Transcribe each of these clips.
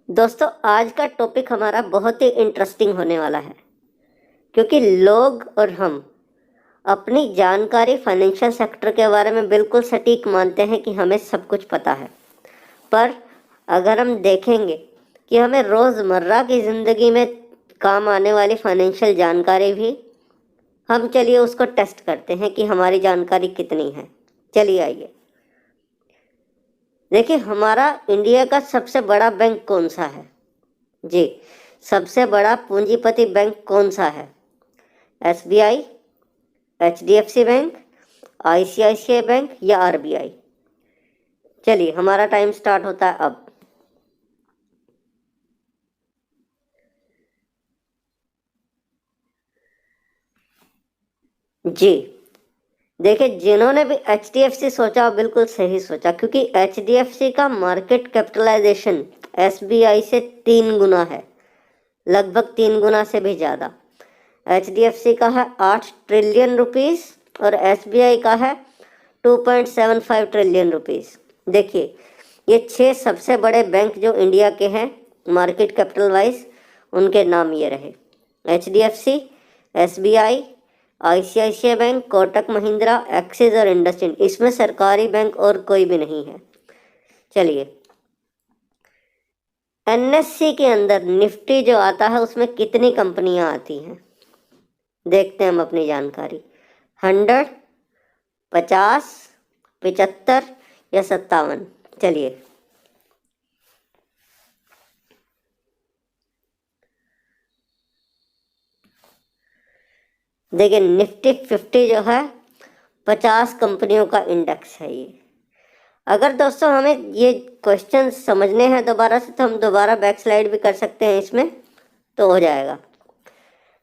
दोस्तों, आज का टॉपिक हमारा बहुत ही इंटरेस्टिंग होने वाला है क्योंकि लोग और हम अपनी जानकारी फाइनेंशियल सेक्टर के बारे में बिल्कुल सटीक मानते हैं कि हमें सब कुछ पता है। पर अगर हम देखेंगे कि हमें रोज़मर्रा की ज़िंदगी में काम आने वाली फाइनेंशियल जानकारी भी, हम चलिए उसको टेस्ट करते हैं कि हमारी जानकारी कितनी है। चलिए आइए देखिए, हमारा इंडिया का सबसे बड़ा बैंक कौन सा है? जी, सबसे बड़ा पूंजीपति बैंक कौन सा है? SBI, HDFC bank, ICICI bank या आरबीआई? चलिए, हमारा टाइम स्टार्ट होता है अब। जी देखिए, जिन्होंने भी एचडीएफसी सोचा वो बिल्कुल सही सोचा, क्योंकि एचडीएफसी का मार्केट कैपिटलाइजेशन एसबीआई से 3 गुना है, लगभग 3 गुना से भी ज़्यादा। एचडीएफसी का है 8 ट्रिलियन रुपीस और एसबीआई का है 2.75 ट्रिलियन रुपीस। देखिए, ये 6 सबसे बड़े बैंक जो इंडिया के हैं मार्केट कैपिटल वाइज, उनके नाम ये रहे: HDFC, SBI, ICICI bank, Kotak Mahindra, axis और इंडसइंड। इसमें सरकारी बैंक और कोई भी नहीं है। चलिए, एनएससी के अंदर निफ्टी जो आता है उसमें कितनी कंपनियां आती हैं? देखते हैं हम अपनी जानकारी। 100, 50, 75 या 57? चलिए, देखिए, निफ्टी 50 जो है 50 कंपनियों का इंडेक्स है ये। अगर दोस्तों हमें ये क्वेश्चन समझने हैं दोबारा से, तो हम दोबारा बैक स्लाइड भी कर सकते हैं इसमें, तो हो जाएगा।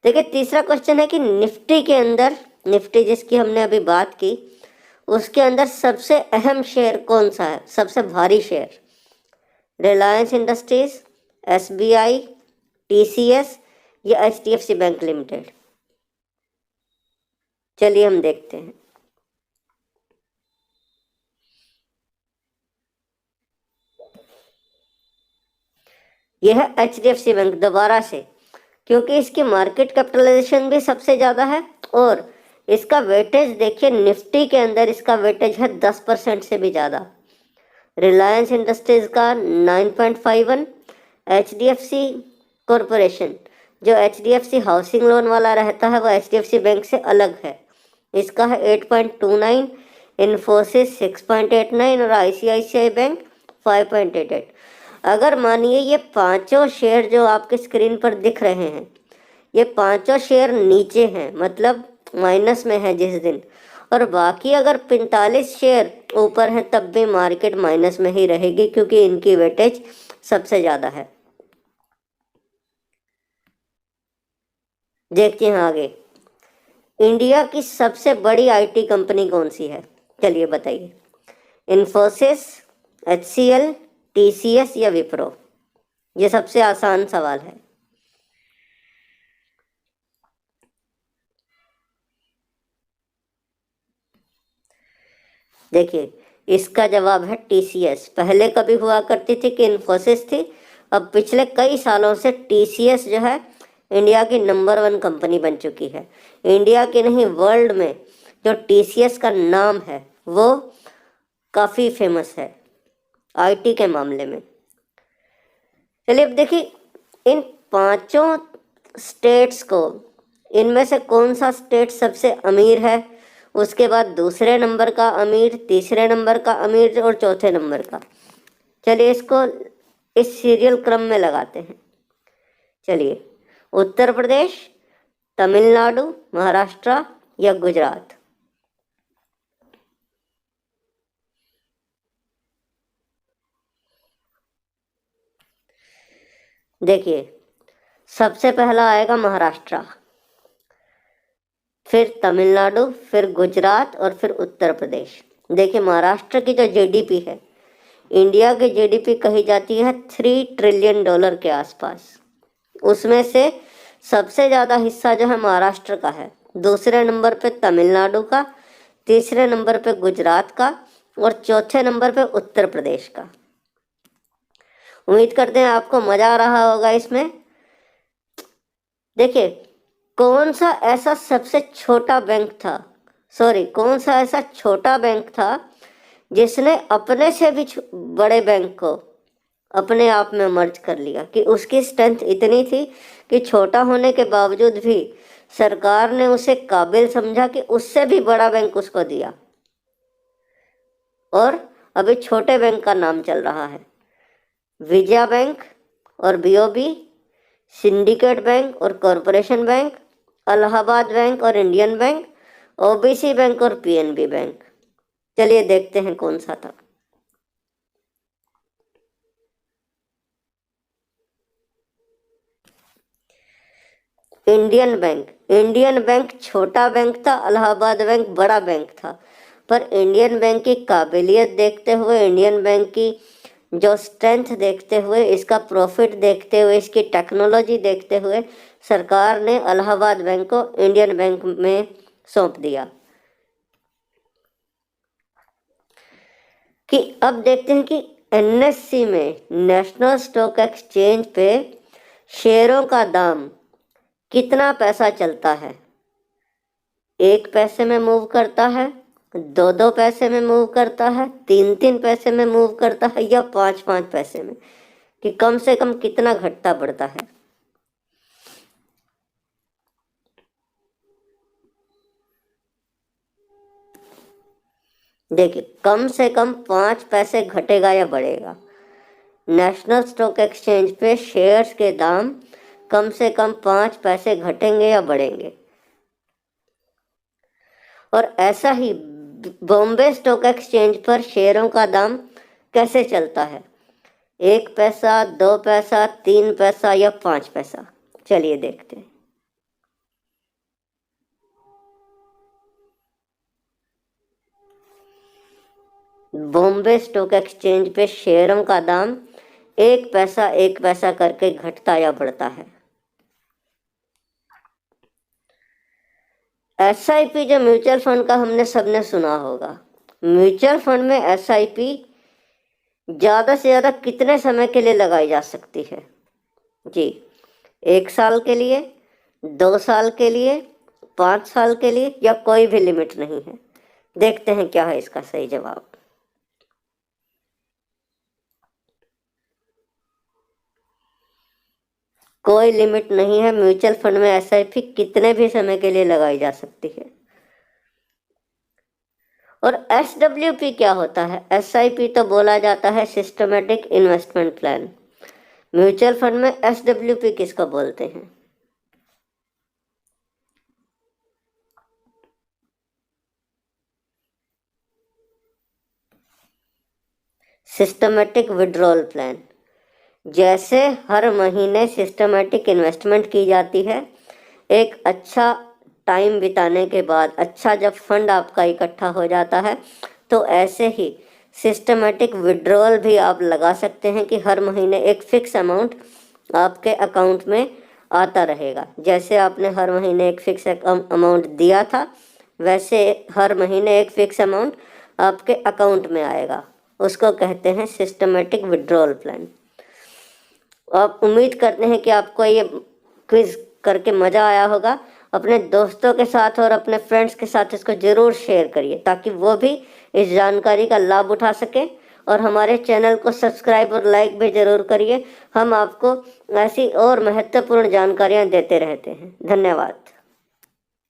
देखिए, तीसरा क्वेश्चन है कि निफ्टी के अंदर, निफ्टी जिसकी हमने अभी बात की, उसके अंदर सबसे अहम शेयर कौन सा है, सबसे भारी share? Reliance industries, SBI, TCS या एचडीएफसी बैंक लिमिटेड? चलिए हम देखते हैं। यह है एचडीएफसी बैंक, दोबारा से, क्योंकि इसकी मार्केट कैपिटलाइजेशन भी सबसे ज़्यादा है और इसका वेटेज देखिए, निफ्टी के अंदर इसका वेटेज है 10% से भी ज़्यादा। रिलायंस इंडस्ट्रीज का 9.51, एचडीएफसी कॉरपोरेशन जो एचडीएफसी हाउसिंग लोन वाला रहता है वो एचडीएफसी बैंक से अलग है, इसका है 8.29, इन्फोसिस 6.89 और आईसीआईसीआई बैंक 5.88। अगर मानिए ये पांचों शेयर जो आपके स्क्रीन पर दिख रहे हैं, ये पांचों शेयर नीचे हैं, मतलब माइनस में है जिस दिन, और बाकी अगर 45 शेयर ऊपर हैं, तब भी मार्केट माइनस में ही रहेगी, क्योंकि इनकी वेटेज सबसे ज़्यादा है। देखते हैं आगे, इंडिया की सबसे बड़ी आईटी कंपनी कौन सी है? चलिए बताइए। इन्फोसिस, एचसीएल, टीसीएस या विप्रो? ये सबसे आसान सवाल है। देखिए, इसका जवाब है टीसीएस। पहले कभी हुआ करती थी कि इन्फोसिस थी, अब पिछले कई सालों से टीसीएस जो है इंडिया की नंबर 1 कंपनी बन चुकी है। इंडिया की नहीं, वर्ल्ड में जो टीसीएस का नाम है वो काफ़ी फेमस है आईटी के मामले में। चलिए अब देखिए, इन पांचों स्टेट्स को, इनमें से कौन सा स्टेट सबसे अमीर है, उसके बाद दूसरे नंबर का अमीर, तीसरे नंबर का अमीर और चौथे नंबर का। चलिए इसको इस सीरियल क्रम में लगाते हैं। चलिए, उत्तर प्रदेश, तमिलनाडु, महाराष्ट्र या गुजरात? देखिए, सबसे पहला आएगा महाराष्ट्र, फिर तमिलनाडु, फिर गुजरात और फिर उत्तर प्रदेश। देखिए, महाराष्ट्र की जो जीडीपी है, इंडिया की जीडीपी कही जाती है $3 ट्रिलियन के आसपास। उसमें से सबसे ज़्यादा हिस्सा जो है महाराष्ट्र का है, दूसरे नंबर पे तमिलनाडु का, तीसरे नंबर पे गुजरात का और चौथे नंबर पे उत्तर प्रदेश का। उम्मीद करते हैं आपको मजा आ रहा होगा इसमें। देखिए, कौन सा ऐसा सबसे छोटा बैंक था, सॉरी कौन सा ऐसा छोटा बैंक था जिसने अपने से भी बड़े बैंक को अपने आप में मर्ज कर लिया, कि उसकी स्ट्रेंथ इतनी थी कि छोटा होने के बावजूद भी सरकार ने उसे काबिल समझा कि उससे भी बड़ा बैंक उसको दिया, और अभी छोटे बैंक का नाम चल रहा है। विजया बैंक और बीओबी, सिंडिकेट बैंक और कॉरपोरेशन बैंक, इलाहाबाद बैंक और इंडियन बैंक, ओबीसी बैंक और पीएनबी बैंक। चलिए देखते हैं कौन सा था। Indian bank. इंडियन बैंक छोटा बैंक था, इलाहाबाद बैंक बड़ा बैंक था, पर इंडियन बैंक की काबिलियत देखते हुए, इंडियन बैंक की जो स्ट्रेंथ देखते हुए, इसका प्रॉफिट देखते हुए, इसकी टेक्नोलॉजी देखते हुए सरकार ने इलाहाबाद बैंक को इंडियन बैंक में सौंप दिया। कि अब देखते हैं कि एनएससी में, नेशनल स्टॉक एक्सचेंज पे शेयरों का दाम कितना पैसा चलता है। 1 पैसे में मूव करता है, 2 पैसे में मूव करता है, 3 पैसे में मूव करता है, या 5 पैसे में, कि कम से कम कितना घटता बढ़ता है। देखिए, कम से कम 5 पैसे घटेगा या बढ़ेगा। नेशनल स्टॉक एक्सचेंज पे शेयर्स के दाम कम से कम 5 पैसे घटेंगे या बढ़ेंगे। और ऐसा ही बॉम्बे स्टॉक एक्सचेंज पर शेयरों का दाम कैसे चलता है, 1 पैसा, 2 पैसा, 3 पैसा या 5 पैसा। चलिए देखते हैं। बॉम्बे स्टॉक एक्सचेंज पे शेयरों का दाम 1 पैसा 1 पैसा करके घटता या बढ़ता है। एसआईपी, जो म्यूचुअल फंड का हमने सबने सुना होगा, म्यूचुअल फंड में एसआईपी ज्यादा से ज्यादा कितने समय के लिए लगाई जा सकती है? जी, 1 साल के लिए, 2 साल के लिए, 5 साल के लिए, या कोई भी लिमिट नहीं है। देखते हैं क्या है इसका सही जवाब। कोई लिमिट नहीं है। म्यूचुअल फंड में एसआईपी कितने भी समय के लिए लगाई जा सकती है। और एसडब्ल्यूपी क्या होता है? एसआईपी तो बोला जाता है systematic investment plan. Mutual fund में एसडब्ल्यूपी किसको बोलते हैं? Systematic withdrawal plan. जैसे हर महीने सिस्टमेटिक इन्वेस्टमेंट की जाती है, एक अच्छा टाइम बिताने के बाद अच्छा जब फंड आपका इकट्ठा हो जाता है, तो ऐसे ही सिस्टमेटिक विड्रॉल भी आप लगा सकते हैं कि हर महीने एक फिक्स अमाउंट आपके अकाउंट में आता रहेगा। जैसे आपने हर महीने एक फिक्स अमाउंट दिया था, वैसे हर महीने एक फिक्स अमाउंट आपके अकाउंट में आएगा। उसको कहते हैं सिस्टमेटिक विड्रॉल प्लान। आप उम्मीद करते हैं कि आपको ये क्विज करके मज़ा आया होगा। अपने दोस्तों के साथ और अपने फ्रेंड्स के साथ इसको ज़रूर शेयर करिए, ताकि वो भी इस जानकारी का लाभ उठा सके। और हमारे चैनल को सब्सक्राइब और लाइक भी ज़रूर करिए। हम आपको ऐसी और महत्वपूर्ण जानकारियाँ देते रहते हैं। धन्यवाद।